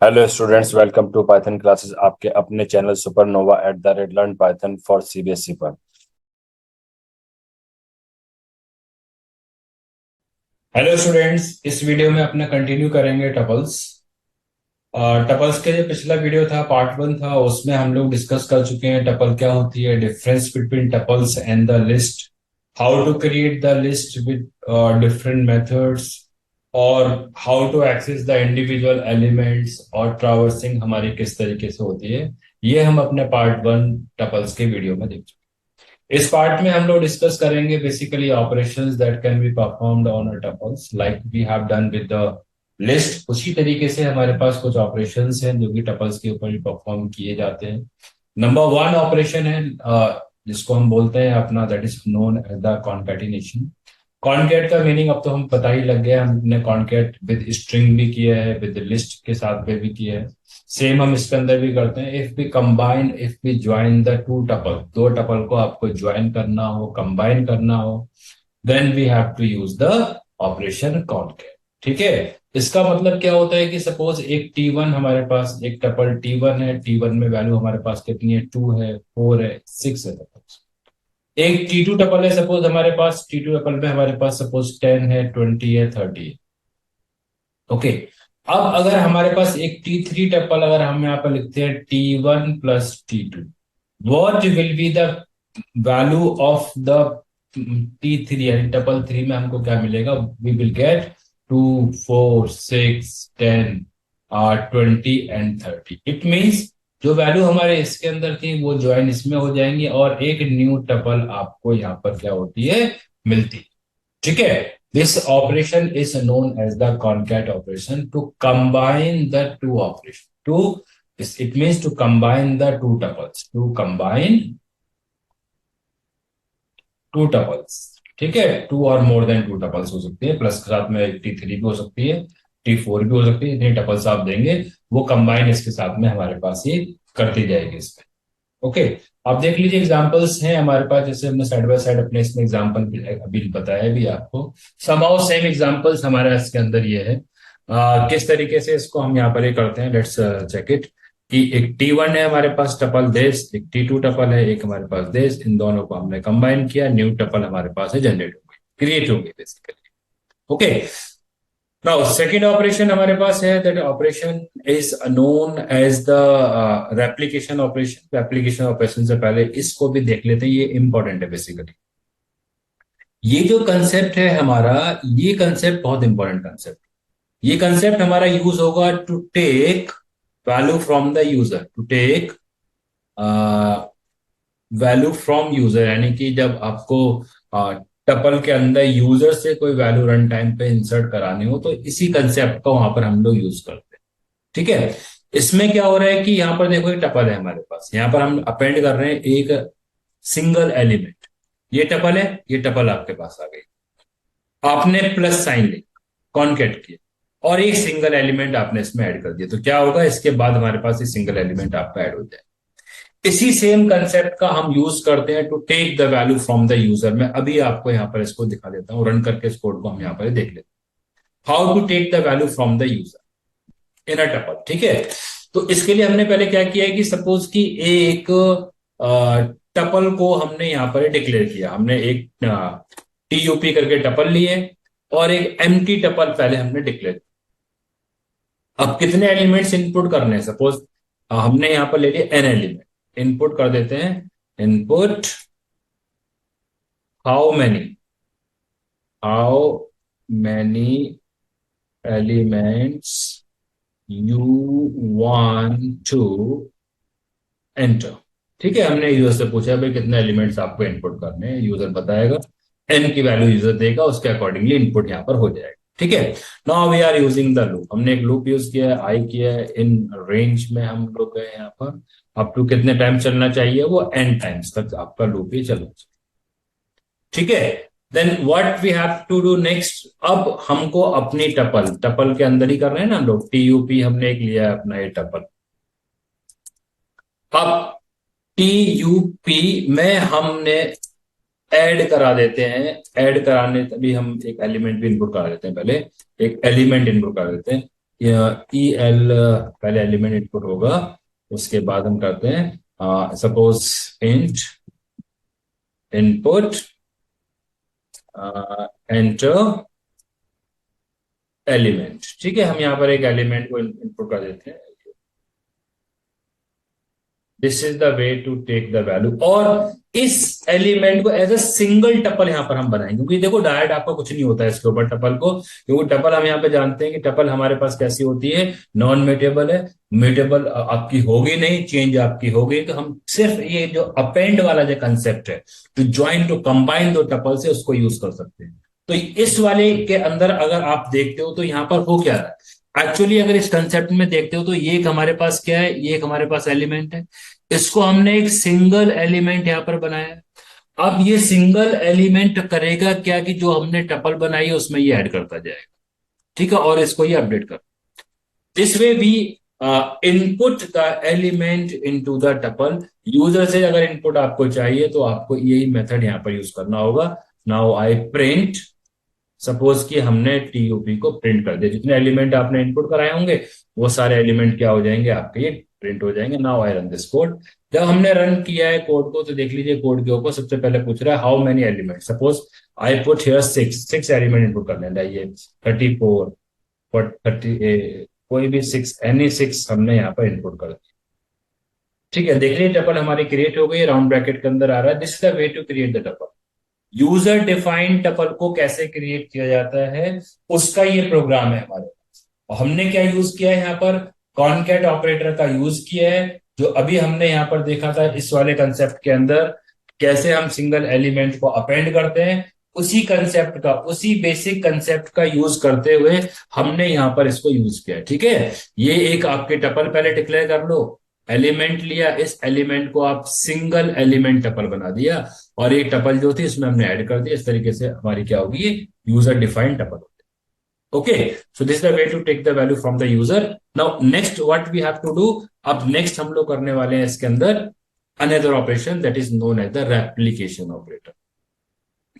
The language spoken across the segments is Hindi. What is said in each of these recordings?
Hello students, welcome to Python classes, आपके अपने channel Supernova @learn Python for CBSE पर। हेलो स्टूडेंट्स, इस वीडियो में अपना कंटिन्यू करेंगे टपल्स। टपल्स के जो पिछला वीडियो था, पार्ट वन था, उसमें हम लोग डिस्कस कर चुके हैं टपल क्या होती है, difference between tuples and the list, how to create the list with different methods, और how to access the individual elements, और ट्रावर्सिंग हमारी किस तरीके से होती है। ये हम अपने पार्ट वन टपल्स के वीडियो में देख चुके हैं। इस पार्ट में हम लोग डिस्कस करेंगे basically operations that can be performed on a tuples like we have done with the list. उसी तरीके से हमारे पास कुछ ऑपरेशंस हैं जो कि टपल्स के ऊपर ही परफॉर्म किए जाते हैं। नंबर वन ऑपरेशन है जिसको हम बोलते हैं अपना, that is known as the concatenation. Concat का मीनिंग अब तो हम पता ही लग गया, हमने कॉनकैट विद स्ट्रिंग भी किया है, विद लिस्ट के साथ में भी किया है। सेम हम इसके अंदर भी करते हैं। If we join the two tuple, दो टपल को आपको ज्वाइन करना हो, कंबाइन करना हो, then we have to use the operation concat. ठीक है। इसका मतलब क्या होता है कि सपोज एक T1 हमारे पास, एक टपल T1 है, T1 में वैल्यू हमारे पास कितनी है, 2 है, 4 है, 6 है। एक T2 टपल है, सपोज हमारे पास T2 टपल में हमारे पास सपोज 10 है, 20 है, 30 है। ओके। अब अगर हमारे पास एक T3 टपल, अगर हम यहाँ पर लिखते हैं T1 plus T2, what will be the value of the T3, यानी टपल थ्री में हमको क्या मिलेगा, we will get 2, 4, 6, 10, 20 and 30। It means जो वैल्यू हमारे इसके अंदर थी वो ज्वाइन इसमें हो जाएंगी, और एक न्यू टपल आपको यहाँ पर क्या होती है, मिलती है। ठीक है। This operation is known as the concat operation to combine the two operation two, it means to combine the two tuples, to combine two tuples. ठीक है। टू और मोर देन टू टपल्स हो सकती है, प्लस के साथ में T3 भी हो सकती है, T4 भी हो सकती है। जितनी टपल्स आप देंगे वो कंबाइन इसके साथ में हमारे पास ये करती जाएगी इसमें। ओके। आप देख लीजिए, एग्जांपल्स हैं हमारे पास, जैसे हमने साइड बाय साइड अपने इसमें एग्जांपल अभी बताया भी आपको। समाउ सेम एग्जांपल्स हमारे इसके अंदर ये है। किस तरीके से इसको हम यहाँ पर ये करते हैं, लेट्स चेक इट। कि एक T1 है हमारे पास टपल देश, एक T2 टपल है, एक हमारे पास देश, इन दोनों को हमने कंबाइन किया, न्यू टपल हमारे पास है जनरेट हो गई, क्रिएट हो गई basically. Okay. Now second operation हमारे पास है, that operation is known as the replication operation. Replication operation से पहले इसको भी देख लेते हैं, ये इंपॉर्टेंट है बेसिकली। ये जो कंसेप्ट है हमारा, ये कंसेप्ट बहुत इंपॉर्टेंट कंसेप्ट। ये कंसेप्ट हमारा यूज होगा to take value from the user, to take value from user, यानी कि जब आपको टपल के अंदर यूजर से कोई वैल्यू रन टाइम पे इंसर्ट करानी हो, तो इसी कंसेप्ट को वहां पर हम लोग यूज करते हैं। ठीक है। इसमें क्या हो रहा है कि यहाँ पर देखो एक टपल है हमारे पास, यहाँ पर हम अपेंड कर रहे हैं एक सिंगल एलिमेंट। ये टपल है, ये टपल आपके पास आ गई, आपने प्लस साइन लिया, कॉन्केट किया, और एक सिंगल एलिमेंट आपने इसमें ऐड कर दिया, तो क्या होगा, इसके बाद हमारे पास ये सिंगल एलिमेंट आपका ऐड हो जाए। इसी सेम कंसेप्ट का हम यूज करते हैं to take the value from the user. मैं अभी आपको यहां पर इसको दिखा देता हूं, रन करके इस कोड को हम यहां पर देख लेते हैं। How to take the value from the user in a tuple. ठीक है। तो इसके लिए हमने पहले क्या किया है कि सपोज कि एक टपल को हमने यहां पर डिक्लेयर किया, हमने एक TUP करके टपल लिए, और एक एम्प्टी टपल पहले हमने डिक्लेयर। अब कितने एलिमेंट्स इनपुट करने हैं, सपोज हमने यहां पर ले लिया n एलिमेंट, इनपुट कर देते हैं। Input how many, how many elements you want to enter. ठीक है। हमने यूजर से पूछा भाई कितने एलिमेंट्स आपको इनपुट करने हैं, यूजर बताएगा, n की वैल्यू यूजर देगा, उसके अकॉर्डिंगली इनपुट यहाँ पर हो जाएगा। ठीक है। Now we are using the loop, हमने एक लूप यूज किया है, आई किया है, इन रेंज में हम लोग गए यहाँ पर। अप टू कितने टाइम चलना चाहिए, वो n टाइम्स तक आपका लूप ही चलना चाहिए। ठीक है। Then what we have to do next, अब हमको अपनी टपल, टपल के अंदर ही कर रहे हैं ना हम लोग, TUP हमने एक लिया है अपना ये टपल। अब TUP में हमने ऐड करा देते हैं, ऐड कराने तभी हम एक एलिमेंट भी इनपुट करा देते हैं, पहले एक एलिमेंट इनपुट करा देते हैं। ई एल पहले एलिमेंट इनपुट होगा, उसके बाद हम करते हैं suppose int input enter element. ठीक है, हम यहाँ पर एक एलिमेंट को इनपुट कर देते हैं। This is the way to take the value, और इस एलिमेंट को एज अ सिंगल टपल यहां पर हम बनाएंगे, क्योंकि देखो डायरेक्ट आपका कुछ नहीं होता है इसके ऊपर टपल को, क्योंकि टपल हम यहाँ पे जानते हैं कि टपल हमारे पास कैसी होती है, नॉन म्यूटेबल है। म्यूटेबल आपकी होगी नहीं, चेंज आपकी होगी, तो हम सिर्फ ये जो अपेंड वाला जो कंसेप्ट है, टू ज्वाइन टू कंबाइन दो टपल से, उसको यूज कर सकते हैं। तो इस वाले के अंदर अगर आप देखते हो तो यहाँ पर हो क्या रहा है एक्चुअली, अगर इस कंसेप्ट में देखते हो तो ये एक हमारे पास क्या है, ये एक हमारे पास एलिमेंट है, इसको हमने एक सिंगल एलिमेंट यहां पर बनाया। अब ये सिंगल एलिमेंट करेगा क्या कि जो हमने टपल बनाई है उसमें ये ऐड करता जाएगा। ठीक है, और इसको ये अपडेट कर, this way we input the element into the tuple. User से अगर इनपुट आपको चाहिए तो आपको यही मेथड यहां पर यूज करना होगा। नाउ आई प्रिंट, सपोज कि हमने टीओपी को प्रिंट कर दिया, जितने एलिमेंट आपने इनपुट कराए होंगे वो सारे एलिमेंट क्या हो जाएंगे आपके, ये प्रिंट हो जाएंगे। Now I run this code. जब हमने रन किया है कोड को तो देख लीजिए कोड के ऊपर सबसे पहले पूछ रहा है how many element, suppose I put here 6 element input करने चाहिए, 34 30, कोई भी 6, एनी 6 हमने यहाँ पर इनपुट कर दिया। ठीक है, देख लीजिए टपल हमारी क्रिएट हो गई, राउंड ब्रैकेट के अंदर आ रहा है। This is the way to create the tuple. User defined tuple को कैसे क्रिएट किया जाता है उसका ये प्रोग्राम है हमारे पास। और हमने क्या यूज किया है यहाँ पर, कॉनकैट ऑपरेटर का यूज किया है, जो अभी हमने यहाँ पर देखा था इस वाले कंसेप्ट के अंदर, कैसे हम सिंगल एलिमेंट को अपेंड करते हैं, उसी कंसेप्ट का, उसी बेसिक कंसेप्ट का यूज करते हुए हमने यहाँ पर इसको यूज किया है। ठीक है, ये एक आपके टपल पहले डिक्लेयर कर लो, एलिमेंट लिया, इस एलिमेंट को आप सिंगल एलिमेंट टपल बना दिया, और एक टपल जो थी इसमें हमने ऐड कर दिया। इस तरीके से हमारी क्या होगी, ये यूजर डिफाइंड टपल होती है। Okay, so this is the way to take the value from the user. Now next what we have to do, अब नेक्स्ट हम लोग करने वाले हैं इसके अंदर another operation that is known as the replication operator.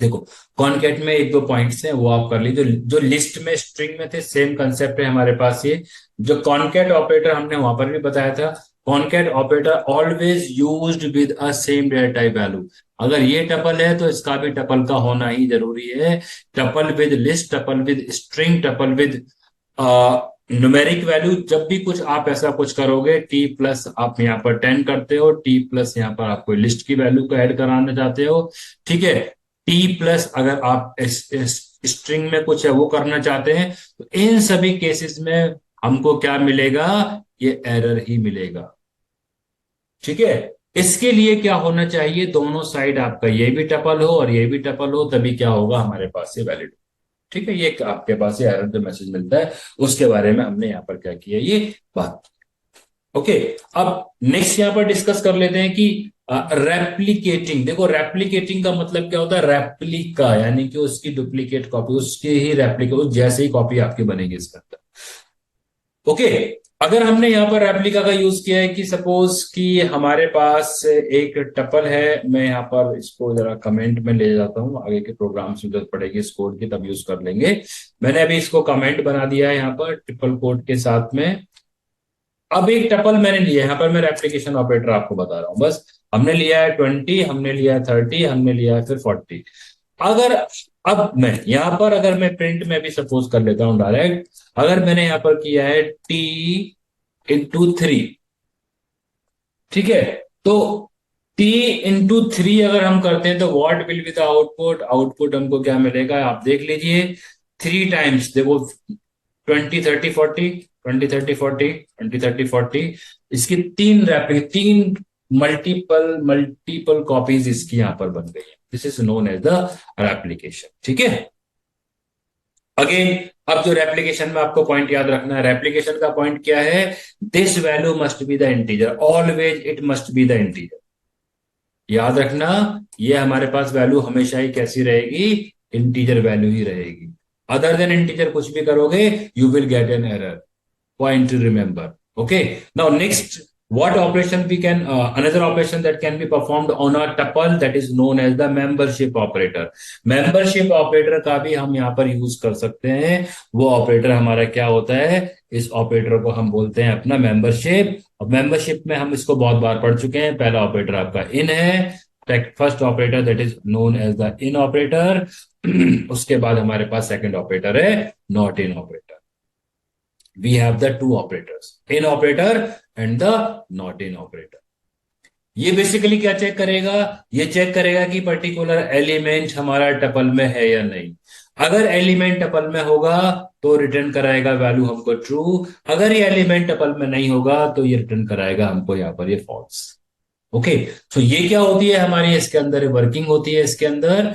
देखो कॉनकैट में एक दो पॉइंट्स हैं वो आप कर लीजिए, जो लिस्ट में स्ट्रिंग में थे सेम कंसेप्ट है हमारे पास। ये जो कॉनकैट ऑपरेटर हमने वहां पर भी बताया था, concat operator always used with a same data type value. अगर ये टपल है तो इसका भी टपल का होना ही जरूरी है। Tuple with list, tuple with string, tuple with numeric value, जब भी कुछ आप ऐसा कुछ करोगे, टी प्लस आप यहाँ पर 10 करते हो, टी प्लस यहाँ पर आप कोई लिस्ट की वैल्यू को ऐड कराना चाहते हो, ठीक है, टी प्लस अगर आप स्ट्रिंग में कुछ है वो करना चाहते हैं, तो इन सभी केसेस में हमको क्या मिलेगा, ये एरर ही मिलेगा। ठीक है, इसके लिए क्या होना चाहिए, दोनों साइड आपका ये भी टपल हो और ये भी टपल हो, तभी क्या होगा हमारे पास ये वैलिड। ठीक है, ये आपके पास ये एरर जो मैसेज मिलता है उसके बारे में हमने यहाँ पर क्या किया, ये बात। ओके, अब नेक्स्ट यहाँ पर डिस्कस कर लेते हैं कि रेप्लिकेटिंग। देखो रेप्लिकेटिंग का मतलब क्या होता है, रेप्लिका यानी कि उसकी डुप्लीकेट कॉपी, उसकी ही रेप्लिका, उस जैसे ही कॉपी आपकी बनेगी इसके अंदर। ओके, अगर हमने यहाँ पर रेप्लिका का यूज किया है कि सपोज कि हमारे पास एक टपल है, मैं यहाँ पर इसको जरा कमेंट में ले जाता हूँ, आगे के प्रोग्राम से जरूरत पड़ेगी इस कोड की तब यूज कर लेंगे। मैंने अभी इसको कमेंट बना दिया है यहाँ पर ट्रिपल कोड के साथ में। अब एक टपल मैंने लिया, यहाँ पर मैं रेप्लिकेशन ऑपरेटर आपको बता रहा हूँ बस। हमने लिया है 20, हमने लिया है 30, हमने लिया है फिर 40। अगर अब मैं यहाँ पर अगर मैं प्रिंट में भी सपोज कर लेता हूँ डायरेक्ट, अगर मैंने यहाँ पर किया है t/3, ठीक है, तो t/3 अगर हम करते हैं तो what will be the output, output हमको क्या मिलेगा आप देख लीजिए, 3 टाइम्स, देखो 20 30 40, 20 30 40, 20 30 40, इसकी तीन मल्टीपल मल्टीपल कॉपीज इसकी यहां पर बन गई है। This is known as the replication. ठीक है, अगेन अब जो रेप्लिकेशन में आपको पॉइंट याद रखना है, रेप्लिकेशन का पॉइंट क्या है, this value must be the integer, always it must be the integer. याद रखना, ये हमारे पास वैल्यू हमेशा ही कैसी रहेगी, इंटीजर वैल्यू ही रहेगी। अदर देन इंटीजर कुछ भी करोगे you will get an error, point two remember. Okay, now next What operation we can another operation that can be performed on a tuple, that is known as the membership operator. membership operator का भी हम यहाँ पर यूज कर सकते हैं. वो ऑपरेटर हमारा क्या होता है, इस ऑपरेटर को हम बोलते हैं अपना मेंबरशिप. और मेंबरशिप में हम इसको बहुत बार पढ़ चुके हैं. पहला ऑपरेटर आपका इन है, first operator that is known as the in operator. उसके बाद हमारे पास सेकंड ऑपरेटर है not in operator. we have the two operators, in operator and the not in operator. ये बेसिकली क्या चेक करेगा, ये चेक करेगा कि पर्टिकुलर एलिमेंट हमारा टपल में है या नहीं. अगर एलिमेंट टपल में होगा तो रिटर्न कराएगा वैल्यू हमको ट्रू. अगर ये एलिमेंट टपल में नहीं होगा तो ये रिटर्न कराएगा हमको यहाँ पर ये फॉल्स. ओके, सो ये क्या होती है हमारी इसके अंदर वर्किंग होती है इसके अंदर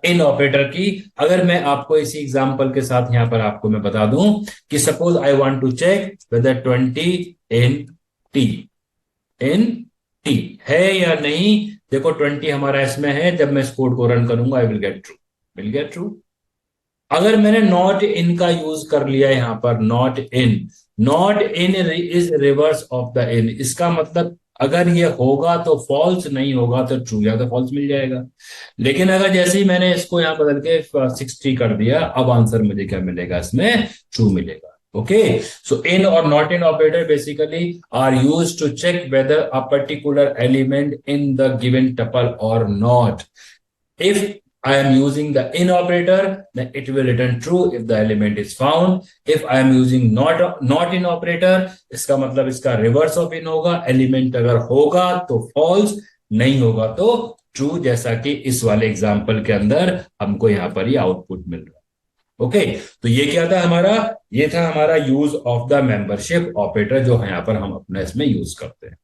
इन ऑपरेटर की. अगर मैं आपको इसी एग्जांपल के साथ यहां पर आपको मैं बता दूं कि suppose I want to check whether 20 in T है या नहीं. देखो 20 हमारा इसमें है, जब मैं इस कोड को रन करूंगा आई विल गेट ट्रू. अगर मैंने नॉट इन का यूज कर लिया यहां पर, not in is reverse of the in. इसका मतलब अगर ये होगा तो फॉल्स, नहीं होगा तो ट्रू, या तो फॉल्स मिल जाएगा. लेकिन अगर जैसे ही मैंने इसको यहां बदल के 60 कर दिया, अब आंसर मुझे क्या मिलेगा, इसमें ट्रू मिलेगा. Okay, so in or not in operator basically are used to check whether a particular element in the given tuple or not. If I am using the in operator, then it will return true if the element is found. If I am using not in operator, इसका मतलब इसका reverse of in होगा. element अगर होगा तो false, नहीं होगा तो true, जैसा कि इस वाले एग्जांपल के अंदर हमको यहाँ पर ये आउटपुट मिल रहा है. ओके, तो ये क्या था हमारा, ये था हमारा use of the membership operator जो यहाँ पर हम अपना इसमें यूज करते हैं.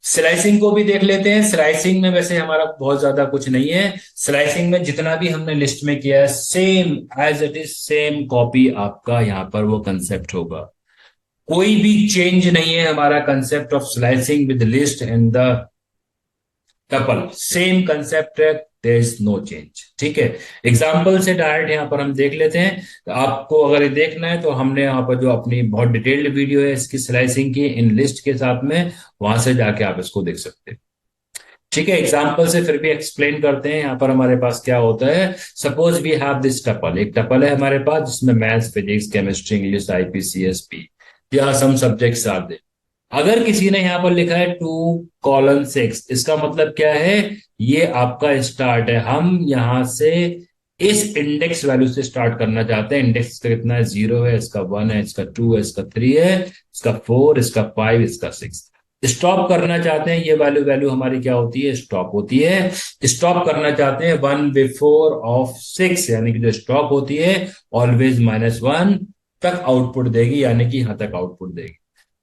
स्लाइसिंग को भी देख लेते हैं. स्लाइसिंग में वैसे हमारा बहुत ज्यादा कुछ नहीं है. स्लाइसिंग में जितना भी हमने लिस्ट में किया है same as it is, same copy आपका यहाँ पर वो कंसेप्ट होगा. कोई भी चेंज नहीं है हमारा concept of slicing with list and the tuple. Same concept है, देयर इज नो चेंज. ठीक है, एग्जाम्पल से डायरेक्ट यहां पर हम देख लेते हैं. आपको अगर ये देखना है तो हमने यहाँ पर जो अपनी बहुत डिटेल्ड वीडियो है इसकी स्लाइसिंग की इन लिस्ट के साथ में, वहां से जाके आप इसको देख सकते हैं. ठीक है, एग्जाम्पल से फिर भी एक्सप्लेन करते हैं. यहाँ पर हमारे पास क्या होता है, suppose we have this tuple. एक टपल है हमारे पास जिसमें maths, physics, chemistry, English, IPCSP, या सम सब्जेक्ट्स आर देयर. अगर किसी ने यहां पर लिखा है 2:6, इसका मतलब क्या है, ये आपका स्टार्ट है. हम यहां से इस इंडेक्स वैल्यू से स्टार्ट करना चाहते हैं. इंडेक्स का कितना है, 0 है, इसका 1 है, इसका 2 है, इसका 3 है, इसका 4, इसका 5, इसका 6. स्टॉप करना चाहते हैं, ये वैल्यू हमारी क्या होती है, स्टॉप होती है. स्टॉप करना चाहते हैं 1 बिफोर ऑफ 6, यानी कि जो स्टॉप होती है ऑलवेज -1 तक आउटपुट देगी, यानी कि यहां तक आउटपुट देगी.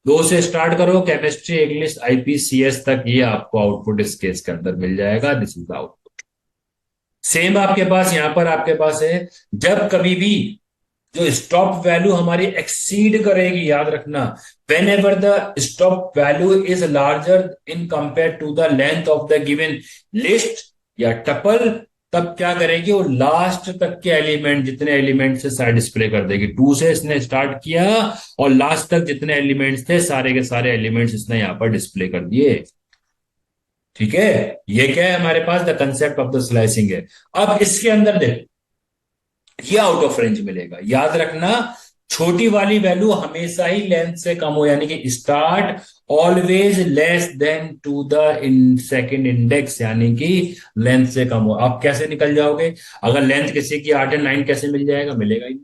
2 से स्टार्ट करो, केमिस्ट्री, इंग्लिश, IPCS तक, ये आपको आउटपुट इस केस के अंदर मिल जाएगा. This is the output. Same आपके पास यहां पर आपके पास है, जब कभी भी जो स्टॉप वैल्यू हमारी एक्सीड करेगी, याद रखना, whenever the stop value is larger in compare to the length of the given list या टपल, तब क्या करेगी, वो लास्ट तक के एलिमेंट, जितने एलिमेंट से सारे डिस्प्ले कर देगी. 2 से इसने स्टार्ट किया और लास्ट तक जितने एलिमेंट्स थे सारे के सारे एलिमेंट्स इसने यहां पर डिस्प्ले कर दिए. ठीक है, ये क्या है हमारे पास, the concept of the slicing है. अब इसके अंदर देखो, ये आउट ऑफ रेंज मिलेगा. याद रखना, छोटी वाली वैल्यू हमेशा ही लेंथ से कम हो, यानी कि start always less than to the in second index, यानी कि लेंथ से कम हो. आप कैसे निकल जाओगे, अगर लेंथ किसी की 8 या 9 कैसे मिल जाएगा, मिलेगा ही,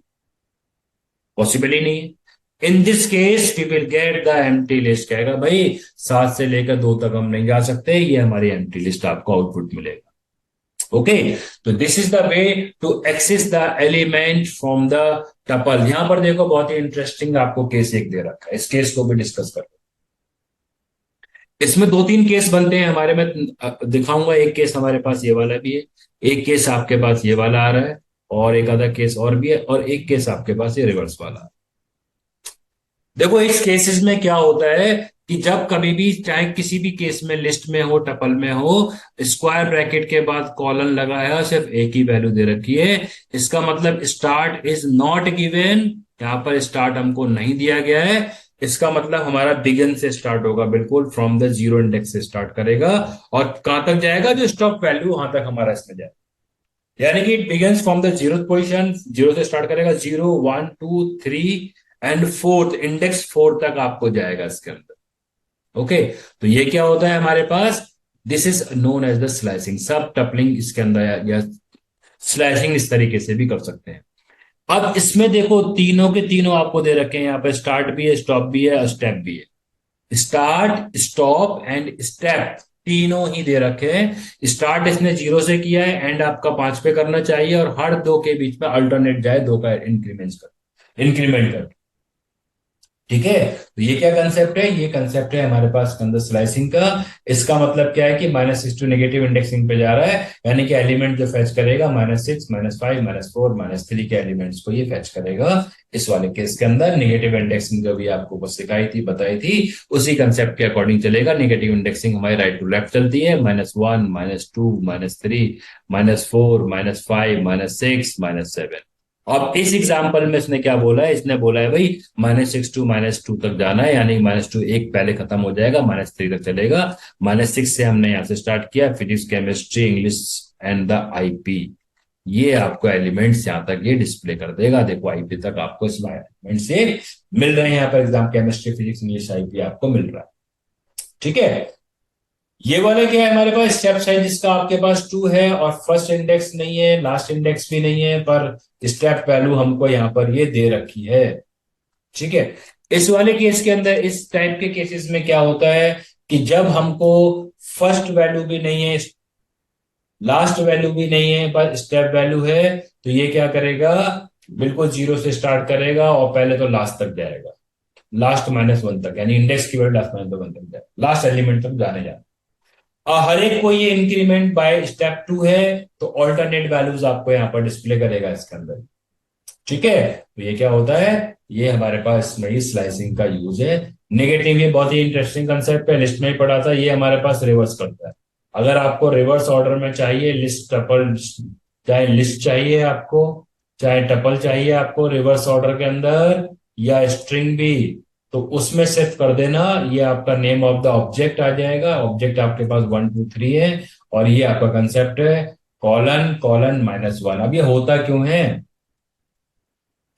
पॉसिबल ही नहीं है. In this case we will get the empty list. कहेगा भाई 7 से लेकर 2 तक हम नहीं जा सकते, ये हमारी एम्प्टी लिस्ट आपको आउटपुट मिलेगा. ओके, तो this is the way to access the element from the tuple. यहां पर देखो बहुत ही इंटरेस्टिंग आपको केस एक दे रखा है, इस केस को भी डिस्कस करते हैं. इसमें 2-3 केस बनते हैं हमारे में, दिखाऊंगा. एक केस हमारे पास ये वाला भी है, एक केस आपके पास ये वाला आ रहा है, और एक आधा केस और भी है, और एक केस आपके पास ये रिवर्स वाला है. देखो इस केसेस में क्या होता है कि जब कभी भी, चाहे किसी भी केस में, लिस्ट में हो, टपल में हो, स्क्वायर ब्रैकेट के बाद कॉलन लगा है, सिर्फ एक ही वैल्यू दे रखी है, इसका मतलब स्टार्ट इज नॉट गिवन. यहां पर स्टार्ट हमको नहीं दिया गया है. इसका मतलब हमारा बिगिन से स्टार्ट होगा, बिल्कुल फ्रॉम द जीरो इंडेक्स से स्टार्ट करेगा और कहां तक जाएगा, जो स्टॉप वैल्यू वहां तक हमारा इसमें जाएगा। यानी कि it begins from the zero position, zero से स्टार्ट करेगा, 0 1 2 3 एंड फोर्थ इंडेक्स 4 तक आपको जाएगा इसके अंदर। ओके, तो ये क्या होता है हमारे पास, this is known as the slicing, सब टपलिंग इसके अंदर या स्लैशिंग इस तरीके से भी कर सकते हैं। अब इसमें देखो तीनों के तीनों आपको दे रखे हैं, यहाँ पे स्टार्ट भी है, स्टॉप भी है और स्टेप भी है। स्टार्ट, स्टॉप एंड स्टेप तीनों ही दे रखे हैं। स्टार्ट इसने 0 से किया है, एंड आपका 5 पे करना चाहिए, और हर दो के बीच में अल्टरनेट जाए, दो का इंक्रीमेंट कर। ठीक है, तो ये क्या कंसेप्ट है, ये कंसेप्ट है हमारे पास के अंदर स्लाइसिंग का। इसका मतलब क्या है कि -6 टू नेगेटिव इंडेक्सिंग पे जा रहा है, यानी कि एलिमेंट जो फेच करेगा -6 -5 -4 -3 के एलिमेंट्स को ये फेच करेगा। इस वाले केस के अंदर नेगेटिव इंडेक्सिंग जो भी आपको बस सिखाई थी, बताई थी, उसी कंसेप्ट के अकॉर्डिंग चलेगा। नेगेटिव इंडेक्सिंग हमारी राइट टू लेफ्ट चलती है, -1 -2 -3 -4 -5 -6 -7। अब इस एग्जाम्पल में इसने क्या बोला है, इसने बोला है भाई -6 टू -2 तक जाना है, यानी -2 एक पहले खत्म हो जाएगा, -3 तक चलेगा। -6 से हमने यहां से स्टार्ट किया, physics, chemistry, English and the IP. ये आपको एलिमेंट्स यहां तक ये डिस्प्ले कर देगा। देखो आईपी तक आपको इस एलिमेंट से मिल रहे हैं, यहाँ पर exam chemistry, physics, English, IP आपको मिल रहा है। ठीक है, ये वाला क्या है हमारे पास, स्टेप्स है जिसका आपके पास 2 है, और फर्स्ट इंडेक्स नहीं है, लास्ट इंडेक्स भी नहीं है, पर स्टेप वैल्यू हमको यहाँ पर ये दे रखी है। ठीक है, इस वाले केस के अंदर, इस टाइप के केसेस में क्या होता है कि जब हमको फर्स्ट वैल्यू भी नहीं है, लास्ट वैल्यू भी नहीं है, पर स्टेप वैल्यू है, तो ये क्या करेगा, बिल्कुल 0 से स्टार्ट करेगा और पहले तो लास्ट तक जाएगा, लास्ट -1 तक, यानी इंडेक्स की वैल्यू लास्ट -1 तक जाएगा, लास्ट एलिमेंट तक जाने जाए। और हर एक को ये इंक्रीमेंट बाय स्टेप 2 है, तो ऑल्टरनेट वैल्यूज आपको यहाँ पर डिस्प्ले करेगा इसके अंदर। ठीक है, तो ये क्या होता है, ये हमारे पास इसमें स्लाइसिंग का यूज है। नेगेटिव, ये बहुत ही इंटरेस्टिंग कंसेप्ट है, लिस्ट में ही पढ़ा था, ये हमारे पास रिवर्स करता है। अगर आपको रिवर्स ऑर्डर में चाहिए, लिस्ट टपल, चाहे लिस्ट चाहिए आपको, चाहे टपल चाहिए आपको रिवर्स ऑर्डर के अंदर, या स्ट्रिंग भी, तो उसमें सिर्फ कर देना, ये आपका नेम ऑफ द ऑब्जेक्ट आ जाएगा। ऑब्जेक्ट आपके पास 1 2 3 है, और ये आपका कंसेप्ट है कॉलन कॉलन -1। अब ये होता क्यों है,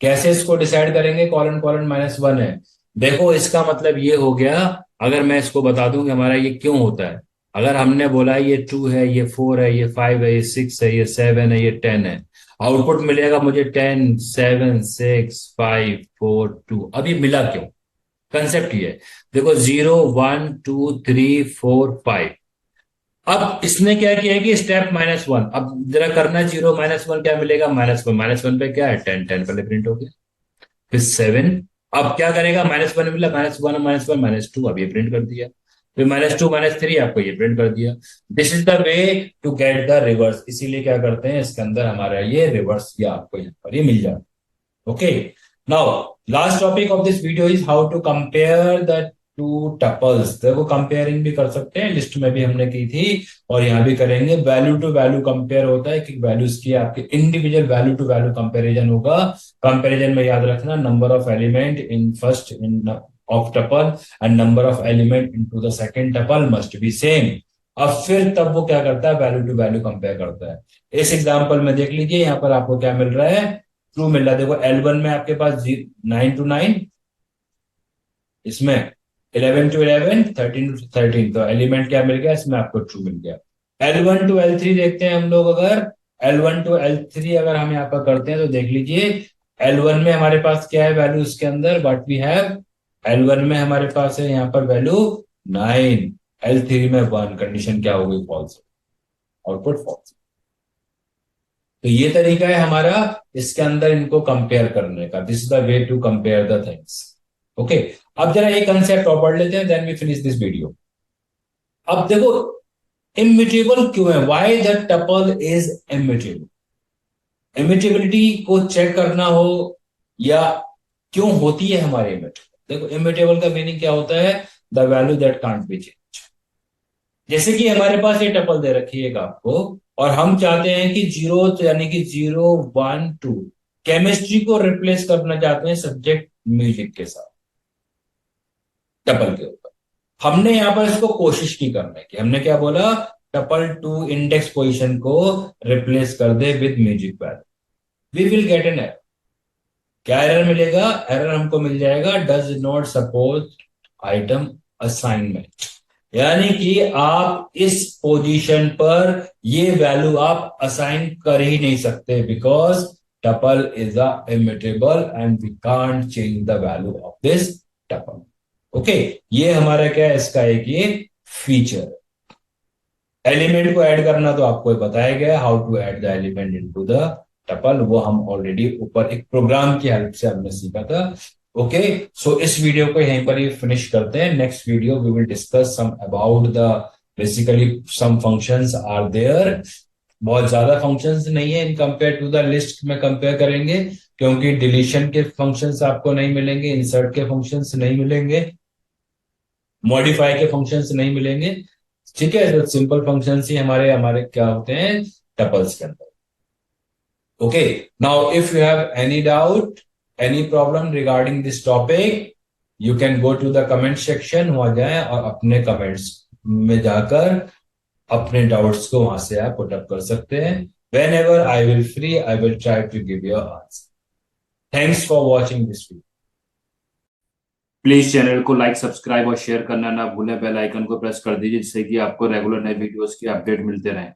कैसे इसको डिसाइड करेंगे, कॉलन कॉलन -1 है। देखो इसका मतलब ये हो गया, अगर मैं इसको बता दूं कि हमारा ये क्यों होता है, अगर हमने बोला ये 2 है, ये 4 है, ये 5 है, ये 6 है, ये 7 है, ये 10 है, आउटपुट मिलेगा मुझे 10 7 6 5 4 2। अब ये मिला क्यों, कंसेप्ट ये है। देखो 0 1 2 3 4 5। अब इसने क्या किया है कि स्टेप -1, अब जरा करना, 0 -1 क्या मिलेगा, -1, -1 पे क्या है, 10 10 पहले प्रिंट हो गया, फिर 7। अब क्या करेगा, -1 मिला, -1 -1 -2, अब ये प्रिंट कर दिया, फिर -2 -3 आपको ये प्रिंट कर दिया। This is the way to get the reverse. इसीलिए क्या करते हैं, इसके अंदर हमारा ये रिवर्स या आपको यहाँ पर ये मिल जाता है। Okay, now last topic of this video is how to compare the two tuples. देखो कंपेयरिंग भी कर सकते हैं, लिस्ट में भी हमने की थी और यहाँ भी करेंगे। वैल्यू टू वैल्यू कंपेयर होता है कि वैल्यूज की आपके individual value to value comparison होगा। कंपेरिजन में याद रखना, number of element in first in of tuple and number of element into the second tuple must be same. अब फिर तब वो क्या करता है, वैल्यू टू वैल्यू कंपेयर करता है। इस एग्जांपल में देख लीजिए, यहाँ पर आपको क्या मिल रहा है, ट्रू मिल रहा है। देखो L1 में आपके पास 9 to 9, इसमें 11 to 11, 13 to 13, तो एलिमेंट क्या मिल गया, इसमें आपको ट्रू मिल गया। L1 to L3 देखते हैं हम लोग, अगर L1 to L3 अगर हम यहाँ पर करते हैं तो देख लीजिए, L1 में हमारे पास क्या है वैल्यू, इसके अंदर व्हाट वी हैव, L1 में हमारे पास है यहाँ पर वैल्यू 9, L3 में 1, कंडीशन क्या हो गई, फॉल्स, आउटपुट फॉल्स। तो ये तरीका है हमारा इसके अंदर इनको कंपेयर करने का। This is the way to compare the things. Okay, अब जरा एक कंसेप्ट और पढ़ लेते हैं, then we finish this video. अब देखो इम्यूटेबल क्यों है, why the tuple is immutable. Immutability को चेक करना हो या क्यों होती है हमारे इम्यूटेबल। देखो इम्यूटेबल का मीनिंग क्या होता है, the value that can't be change. जैसे कि हमारे पास ये टपल दे रखी है आपको, और हम चाहते हैं कि 0 यानी कि 0 1 2 केमिस्ट्री को रिप्लेस करना चाहते हैं सब्जेक्ट म्यूजिक के साथ। टपल के ऊपर। हमने यहाँ पर इसको कोशिश की करने की, हमने क्या बोला, टपल टू इंडेक्स पोजीशन को रिप्लेस कर दे with music value, we will get an error. क्या एरर मिलेगा? एरर हमको मिल जाएगा does not support item assignment, यानी कि आप इस पोजीशन पर ये वैल्यू आप असाइन कर ही नहीं सकते, because tuple is a immutable and we can't change the value of this tuple. Okay, ये हमारा क्या है, इसका एक ये फीचर। एलिमेंट को ऐड करना तो आपको बताया गया, how to add the element into the tuple, वो हम ऑलरेडी ऊपर एक प्रोग्राम की हेल्प से हमने सीखा था। ओके, सो इस वीडियो को यहीं पर ही फिनिश करते हैं। Next video we will discuss some about the basically some functions are there. बहुत ज्यादा फंक्शंस नहीं है in compare to the list में कंपेयर करेंगे, क्योंकि डिलीशन के फंक्शंस आपको नहीं मिलेंगे, इंसर्ट के फंक्शंस नहीं मिलेंगे, मॉडिफाई के फंक्शंस नहीं मिलेंगे। ठीक है, तो सिंपल फंक्शंस ही हमारे हमारे क्या होते हैं टपल्स के अंदर। Okay, now if you have any doubt, any problem regarding this topic, you can go to the comment section, वहां जाए और अपने कमेंट्स में जाकर अपने डाउट्स को वहां से आप पुट अप कर सकते हैं। Whenever I will free, I will try to give your answer. Thanks for watching this video. Please channel को लाइक, सब्सक्राइब और शेयर करना ना भूलें। बेल आइकन को प्रेस कर दीजिए, जिससे कि आपको रेगुलर नए वीडियोस की अपडेट मिलते रहें।